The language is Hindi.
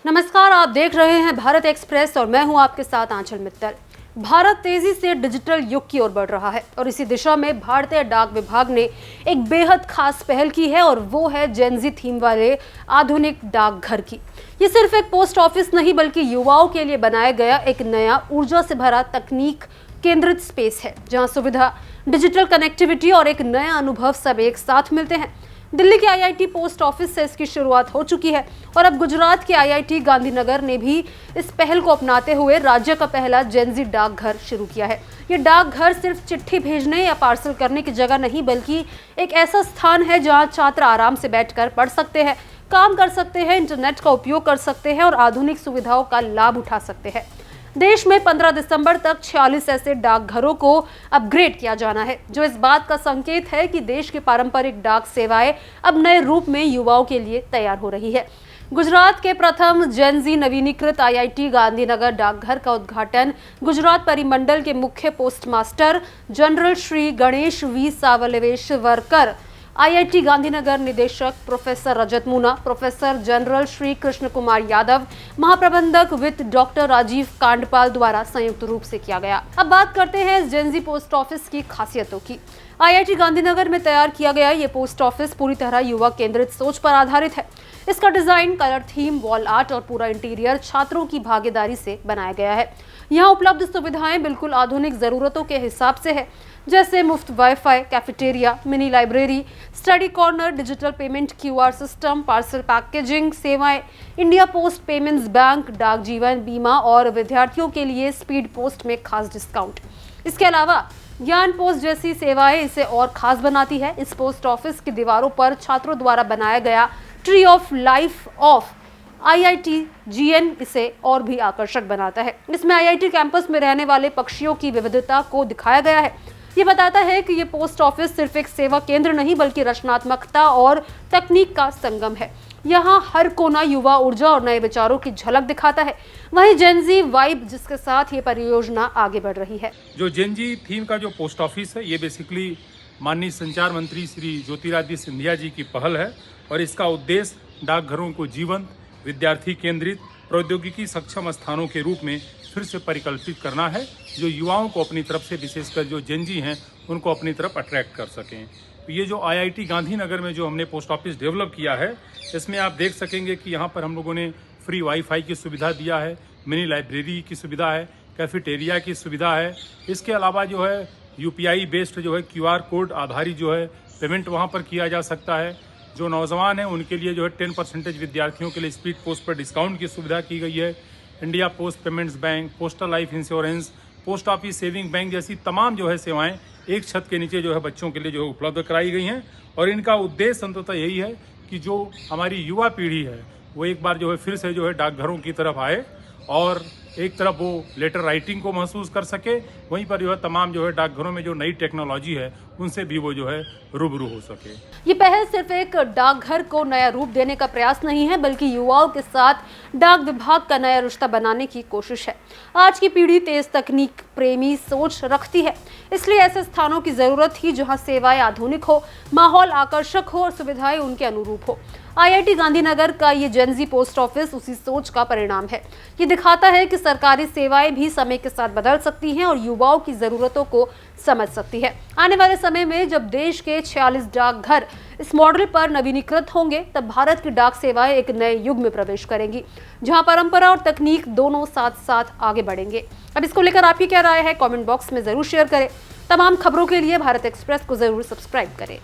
नमस्कार, आप देख रहे हैं भारत एक्सप्रेस और मैं हूं आपके साथ आंचल मित्तल। भारत तेजी से डिजिटल युग की ओर बढ़ रहा है और इसी दिशा में भारतीय डाक विभाग ने एक बेहद खास पहल की है और वो है जेनजी थीम वाले आधुनिक डाकघर की। ये सिर्फ एक पोस्ट ऑफिस नहीं बल्कि युवाओं के लिए बनाया गया एक नया ऊर्जा से भरा तकनीक केंद्रित स्पेस है, जहां सुविधा, डिजिटल कनेक्टिविटी और एक नया अनुभव सब एक साथ मिलते हैं। दिल्ली के आईआईटी पोस्ट ऑफिस से इसकी शुरुआत हो चुकी है और अब गुजरात के आईआईटी गांधीनगर ने भी इस पहल को अपनाते हुए राज्य का पहला जेनजी डाकघर शुरू किया है। ये डाकघर सिर्फ चिट्ठी भेजने या पार्सल करने की जगह नहीं बल्कि एक ऐसा स्थान है जहां छात्र आराम से बैठकर पढ़ सकते हैं, काम कर सकते हैं, इंटरनेट का उपयोग कर सकते हैं और आधुनिक सुविधाओं का लाभ उठा सकते हैं। देश में 15 दिसंबर तक 46 ऐसे डाकघरों को अपग्रेड किया जाना है, जो इस बात का संकेत है कि देश की पारंपरिक डाक सेवाएं अब नए रूप में युवाओं के लिए तैयार हो रही है। गुजरात के प्रथम जेनजी नवीनीकृत आईआईटी गांधीनगर डाकघर का उद्घाटन गुजरात परिमंडल के मुख्य post master general Shri Ganesh V Savaleshwarkar, IIT Gandhinagar निदेशक professor Rajat Moona, professor general Shri Krishna Kumar Yadav, महाप्रबंधक वित्त डॉक्टर राजीव कांडपाल द्वारा संयुक्त रूप से किया गया। अब बात करते हैं इस जेनजी पोस्ट ऑफिस की खासियतों की। आईआईटी गांधीनगर में तैयार किया गया ये पोस्ट ऑफिस पूरी तरह युवा केंद्रित सोच पर आधारित है। इसका design, colour theme, wall art और पूरा इंटीरियर छात्रों की भागीदारी से बनाया गया है। यहाँ उपलब्ध सुविधाएं बिल्कुल आधुनिक जरूरतों के हिसाब से है, जैसे मुफ्त wifi, cafeteria, mini library, study corner, digital payment, QR system, parcel packaging सेवाएं, इंडिया पोस्ट पेमेंट्स बैंक, डाक जीवन बीमा और विद्यार्थियों के लिए स्पीड पोस्ट में खास डिस्काउंट। इसके अलावा ज्ञान पोस्ट जैसी सेवाएं इसे और खास बनाती है। इस पोस्ट ऑफिस की दीवारों पर छात्रों द्वारा बनाया गया tree of life of IIT GN इसे और भी आकर्षक बनाता है। इसमें आईआईटी कैंपस में रहने वाले पक्षियों की विविधता को दिखाया गया है। ये बताता है कि ये पोस्ट ऑफिस सिर्फ एक सेवा केंद्र नहीं बल्कि रचनात्मकता और तकनीक का संगम है। यहाँ हर कोना युवा ऊर्जा और नए विचारों की झलक दिखाता है। वहीं जेनजी वाइब जिसके साथ ये परियोजना आगे बढ़ रही है। जो जेनजी थीम का जो पोस्ट ऑफिस है, ये बेसिकली माननीय संचार मंत्री श्री ज्योतिरादित्य सिंधिया जी की पहल है और इसका उद्देश्य डाकघरों को जीवंत, विद्यार्थी केंद्रित, प्रौद्योगिकी सक्षम स्थानों के रूप में फिर से परिकल्पित करना है, जो युवाओं को अपनी तरफ से, विशेषकर जो जेनजी हैं उनको अपनी तरफ अट्रैक्ट कर सकें। तो ये जो आईआईटी गांधीनगर में जो हमने पोस्ट ऑफिस डेवलप किया है, इसमें आप देख सकेंगे कि यहाँ पर हम लोगों ने फ्री वाईफाई की सुविधा दिया है, मिनी लाइब्रेरी की सुविधा है, कैफेटेरिया की सुविधा है। इसके अलावा जो है यूपीआई बेस्ड जो है क्यूआर कोड आधारित जो है पेमेंट वहाँ पर किया जा सकता है। जो नौजवान हैं उनके लिए जो है 10% विद्यार्थियों के लिए स्पीड पोस्ट पर डिस्काउंट की सुविधा की गई है। India post payments bank, postal life insurance, post office saving bank जैसी तमाम जो है सेवाएं एक छत के नीचे जो है बच्चों के लिए जो है उपलब्ध कराई गई हैं और इनका उद्देश्य अंततः यही है कि जो हमारी युवा पीढ़ी है वो एक बार जो है फिर से जो है डाकघरों की तरफ आए और एक तरफ वो लेटर राइटिंग को महसूस कर सके, वहीं पर जो है तमाम जो है डाकघरों में जो नई टेक्नोलॉजी है उनसे भी वो जो है रूबरू हो सके। ये पहल सिर्फ एक डाकघर को नया रूप देने का प्रयास नहीं है बल्कि युवाओं के साथ डाक विभाग का नया रिश्ता बनाने की कोशिश है। आज की पीढ़ी तेज तकनीक प्रेमी सोच रखती है, इसलिए ऐसे स्थानों की जरूरत थी जहां सेवाएं आधुनिक हो, माहौल आकर्षक हो और सुविधाएं उनके अनुरूप हो। आईआईटी गांधीनगर का ये जेनजी पोस्ट ऑफिस उसी सोच का परिणाम है। ये दिखाता है कि सरकारी सेवाएं भी समय के साथ बदल सकती हैं और युवाओं की जरूरतों को समझ सकती है। आने वाले समय में जब देश के 46 डाकघर इस मॉडल पर नवीनीकृत होंगे, तब भारत की डाक सेवाएं एक नए युग में प्रवेश करेंगी, जहां परंपरा और तकनीक दोनों साथ साथ आगे बढ़ेंगे। अब इसको लेकर आपकी क्या राय है, कमेंट बॉक्स में जरूर शेयर करें। तमाम खबरों के लिए भारत एक्सप्रेस को जरूर सब्सक्राइब करें।